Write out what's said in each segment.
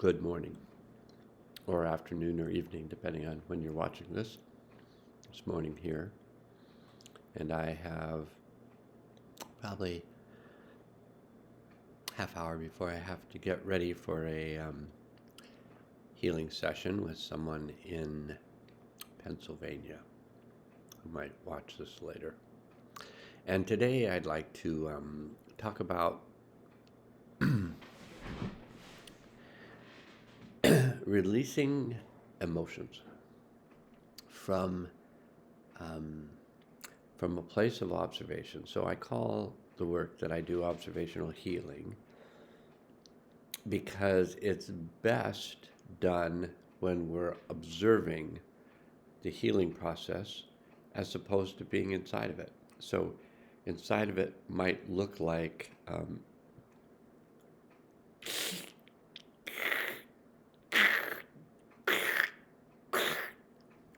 Good morning, or afternoon, or evening, depending on when you're watching this. It's morning here, and I have probably half hour before I have to get ready for a healing session with someone in Pennsylvania who might watch this later. And today I'd like to talk about releasing emotions from um, from a place of observation. So I call the work that I do observational healing because it's best done when we're observing the healing process as opposed to being inside of it. So inside of it might look like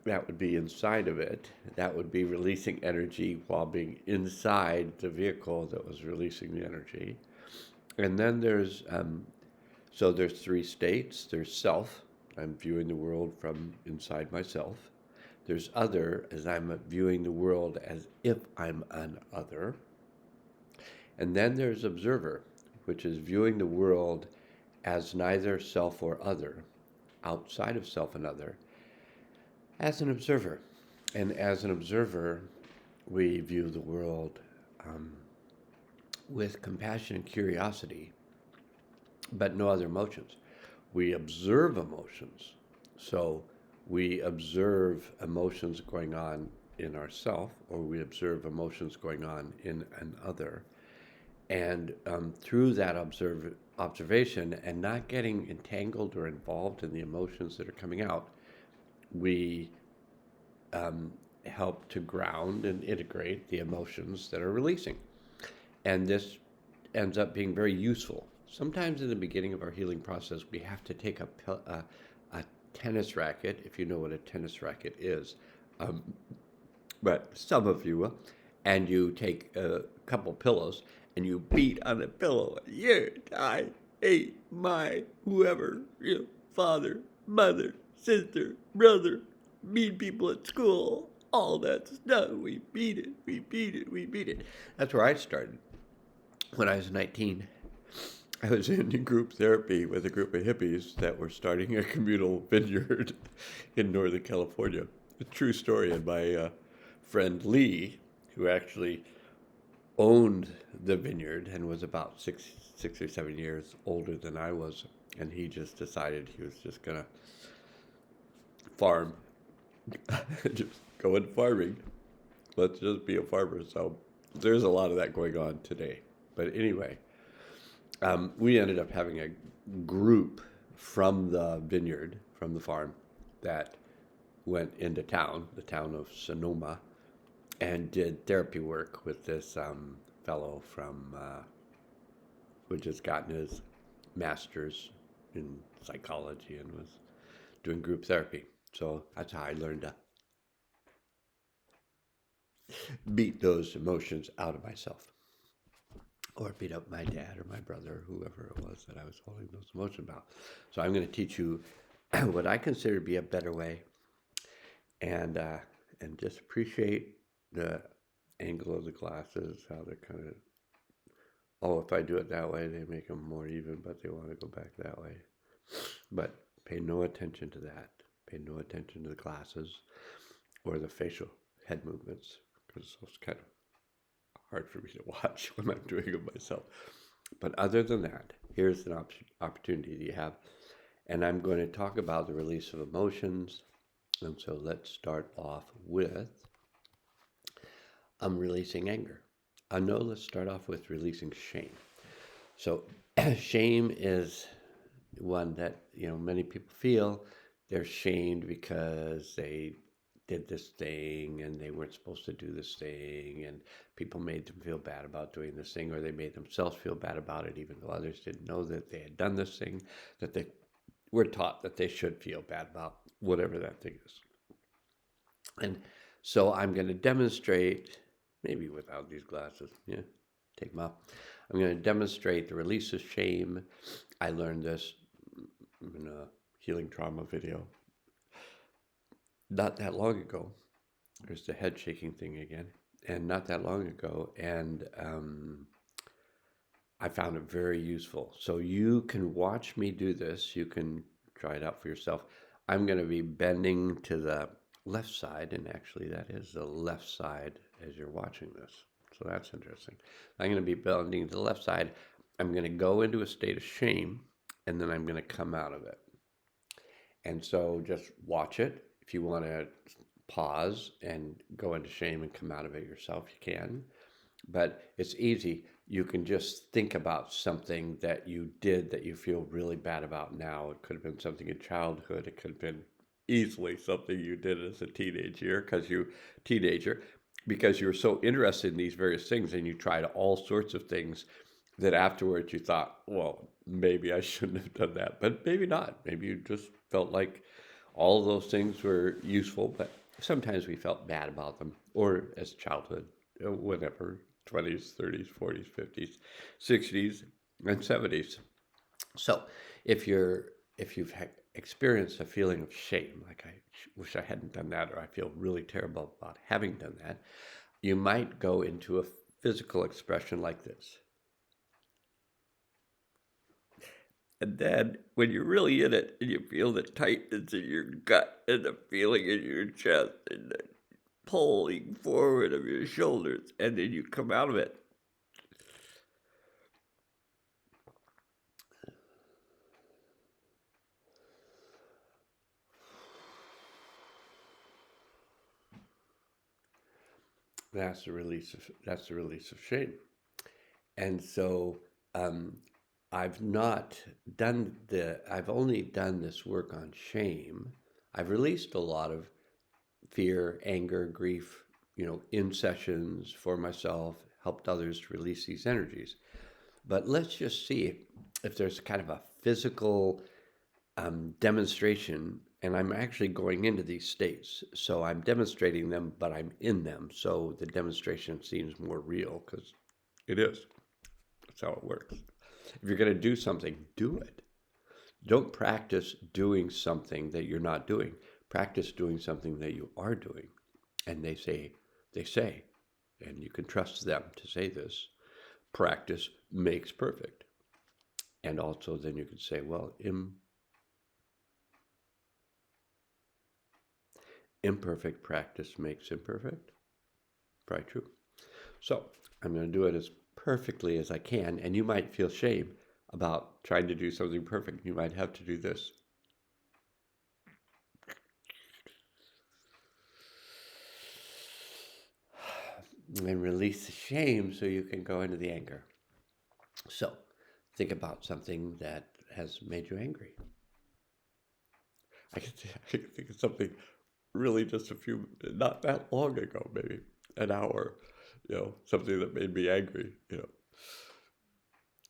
that would be inside of it. That would be releasing energy while being inside the vehicle that was releasing the energy. And then there's there's three states. There's self. I'm viewing the world from inside myself. There's other, as I'm viewing the world as if I'm an other. And then there's observer, which is viewing the world as neither self or other, outside of self and other, as an observer. And as an observer, we view the world with compassion and curiosity, but no other emotions. We observe emotions. So we observe emotions going on in ourself, or we observe emotions going on in an other. And through that observation and not getting entangled or involved in the emotions that are coming out, we help to ground and integrate the emotions that are releasing. And this ends up being very useful. Sometimes in the beginning of our healing process, we have to take a tennis racket, if you know what a tennis racket is, but some of you will, and you take a couple pillows and you beat on the pillow. You, I, hate my, whoever, father, mother, sister, brother, mean people at school, all that stuff. We beat it, we beat it, we beat it. That's where I started. When I was 19, I was in group therapy with a group of hippies that were starting a communal vineyard in Northern California. A true story. And my friend Lee, who actually owned the vineyard and was about six or 7 years older than I was, and he just decided he was just going to farm, just go into farming. Let's just be a farmer. So there's a lot of that going on today. But anyway, we ended up having a group from the vineyard, from the farm, that went into town, the town of Sonoma, and did therapy work with this fellow from, who had just gotten his master's in psychology and was doing group therapy. So that's how I learned to beat those emotions out of myself, or beat up my dad or my brother, or whoever it was that I was holding those emotions about. So I'm going to teach you what I consider to be a better way, and just appreciate the angle of the glasses, how they're kind of, oh, if I do it that way, they make them more even, but they want to go back that way. But pay no attention to that. Pay no attention to the glasses or the facial head movements, because it's kind of hard for me to watch when I'm doing it myself. But other than that, here's an opportunity that you have. And I'm going to talk about the release of emotions. And so let's start off with releasing anger. No, let's start off with releasing shame. So shame is one that, many people feel. They're shamed because they did this thing and they weren't supposed to do this thing, and people made them feel bad about doing this thing, or they made themselves feel bad about it even though others didn't know that they had done this thing that they were taught that they should feel bad about, whatever that thing is. And so I'm going to demonstrate, maybe without these glasses, take them off. I'm going to demonstrate the release of shame. I learned this in a healing trauma video not that long ago. There's the head shaking thing again, and not that long ago, and I found it very useful. So you can watch me do this. You can try it out for yourself. I'm going to be bending to the left side, and actually that is the left side as you're watching this. So that's interesting. I'm going to be bending to the left side. I'm going to go into a state of shame, and then I'm going to come out of it. And so just watch it. If you want to pause and go into shame and come out of it yourself, you can. But it's easy. You can just think about something that you did that you feel really bad about now. It could have been something in childhood. It could have been easily something you did as a teenager because you were so interested in these various things and you tried all sorts of things that afterwards you thought, well, maybe I shouldn't have done that, but maybe not. Maybe you just felt like all of those things were useful, but sometimes we felt bad about them, or as childhood, whatever, 20s, 30s, 40s, 50s, 60s, and 70s. So if you've experienced a feeling of shame, like I wish I hadn't done that, or I feel really terrible about having done that, you might go into a physical expression like this. And then when you're really in it and you feel the tightness in your gut and the feeling in your chest and the pulling forward of your shoulders, and then you come out of it. That's the release of shame. And so I've only done this work on shame. I've released a lot of fear, anger, grief, in sessions for myself, helped others to release these energies. But let's just see if there's kind of a physical demonstration, and I'm actually going into these states. So I'm demonstrating them, but I'm in them. So the demonstration seems more real because it is. That's how it works. If you're going to do something, do it. Don't practice doing something that you're not doing. Practice doing something that you are doing. And they say, and you can trust them to say this, practice makes perfect. And also then you could say, well, imperfect practice makes imperfect. Probably true. So I'm going to do it as perfectly as I can, and you might feel shame about trying to do something perfect. You might have to do this. And release the shame so you can go into the anger. So think about something that has made you angry. I can think of something really just not that long ago, maybe an hour, something that made me angry,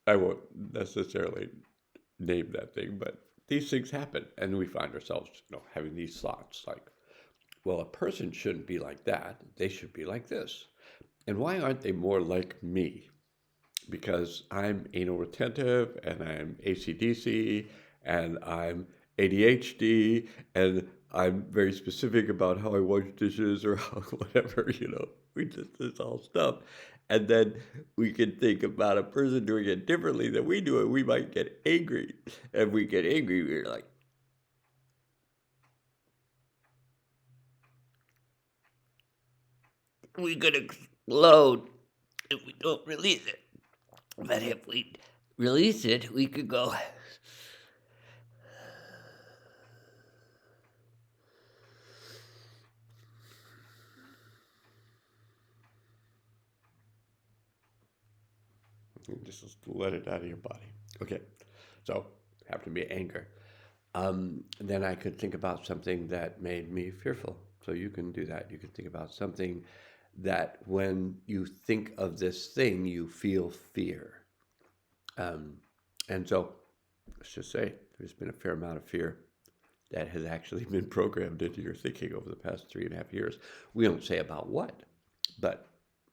I won't necessarily name that thing, but these things happen, and we find ourselves, having these thoughts like, well, a person shouldn't be like that. They should be like this. And why aren't they more like me? Because I'm anal retentive, and I'm ACDC, and I'm ADHD, and I'm very specific about how I wash dishes or how, whatever, it's all stuff. And then we can think about a person doing it differently than we do it. We might get angry. And we get angry, we're like, we could explode if we don't release it. But if we release it, we could go. Just let it out of your body. Okay, so have to be anger. Then I could think about something that made me fearful. So you can do that. You can think about something that when you think of this thing, you feel fear. And so let's just say there's been a fair amount of fear that has actually been programmed into your thinking over the past 3.5 years. We don't say about what, but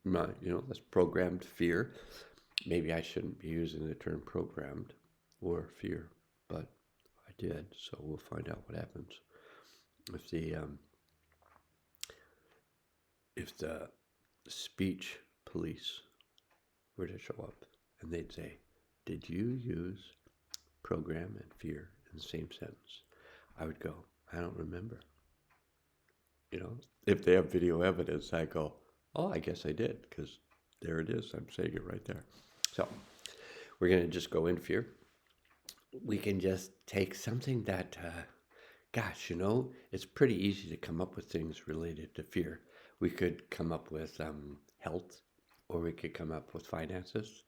that's programmed fear. Maybe I shouldn't be using the term programmed or fear, but I did. So we'll find out what happens if the speech police were to show up and they'd say, "Did you use program and fear in the same sentence?" I would go, "I don't remember." If they have video evidence, I go, "Oh, I guess I did, because there it is. I'm saying it right there." So we're going to just go in fear. We can just take something that, it's pretty easy to come up with things related to fear. We could come up with health, or we could come up with finances,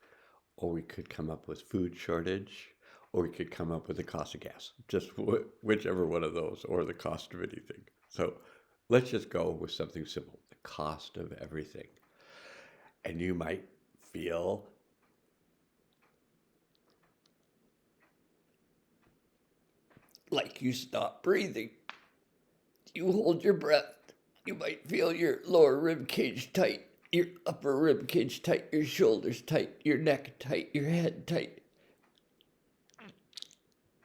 or we could come up with food shortage, or we could come up with the cost of gas. Just whichever one of those, or the cost of anything. So let's just go with something simple, the cost of everything. And you might feel like you stop breathing. You hold your breath. You might feel your lower rib cage tight, your upper rib cage tight, your shoulders tight, your neck tight, your head tight.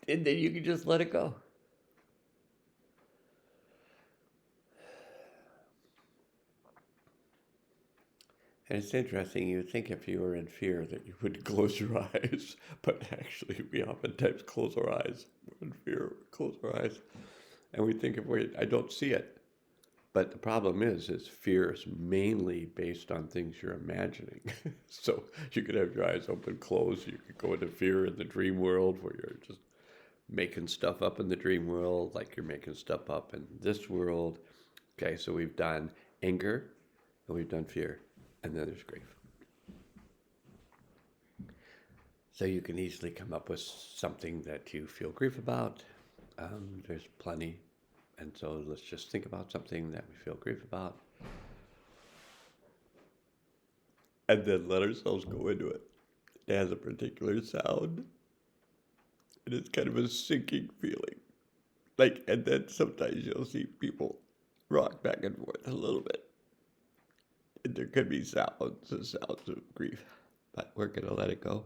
And then you can just let it go. And it's interesting, you would think if you were in fear that you would close your eyes, but actually we oftentimes close our eyes. We're in fear, we close our eyes, and we think, I don't see it. But the problem is fear is mainly based on things you're imagining. So you could have your eyes open, closed. You could go into fear in the dream world where you're just making stuff up in the dream world like you're making stuff up in this world. Okay, so we've done anger and we've done fear, and then there's grief. So you can easily come up with something that you feel grief about. There's plenty. And so let's just think about something that we feel grief about. And then let ourselves go into it. It has a particular sound. And it's kind of a sinking feeling. And then sometimes you'll see people rock back and forth a little bit. And there could be sounds of grief. But we're going to let it go.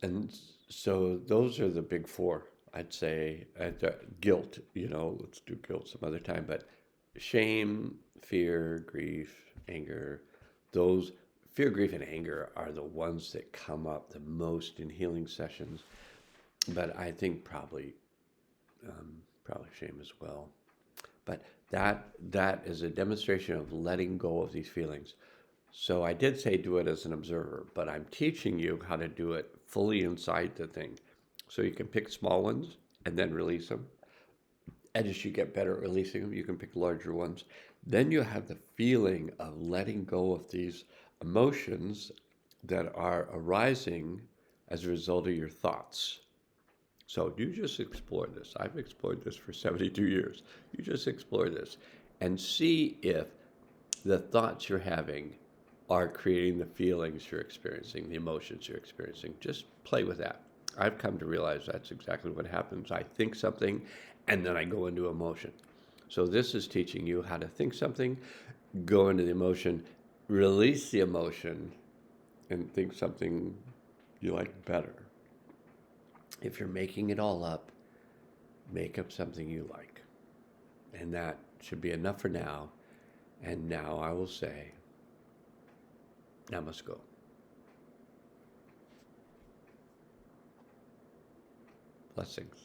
And so those are the big four, I'd say. Guilt, let's do guilt some other time. But shame, fear, grief, anger, those fear, grief, and anger are the ones that come up the most in healing sessions. But I think probably shame as well. But that is a demonstration of letting go of these feelings. So I did say do it as an observer, but I'm teaching you how to do it fully inside the thing. So you can pick small ones and then release them. And as you get better at releasing them, you can pick larger ones. Then you have the feeling of letting go of these emotions that are arising as a result of your thoughts. So you just explore this. I've explored this for 72 years. You just explore this and see if the thoughts you're having are creating the feelings you're experiencing, the emotions you're experiencing. Just play with that. I've come to realize that's exactly what happens. I think something, and then I go into emotion. So this is teaching you how to think something, go into the emotion, release the emotion, and think something you like better. If you're making it all up, make up something you like. And that should be enough for now. And now I will say, Namaste. Blessings.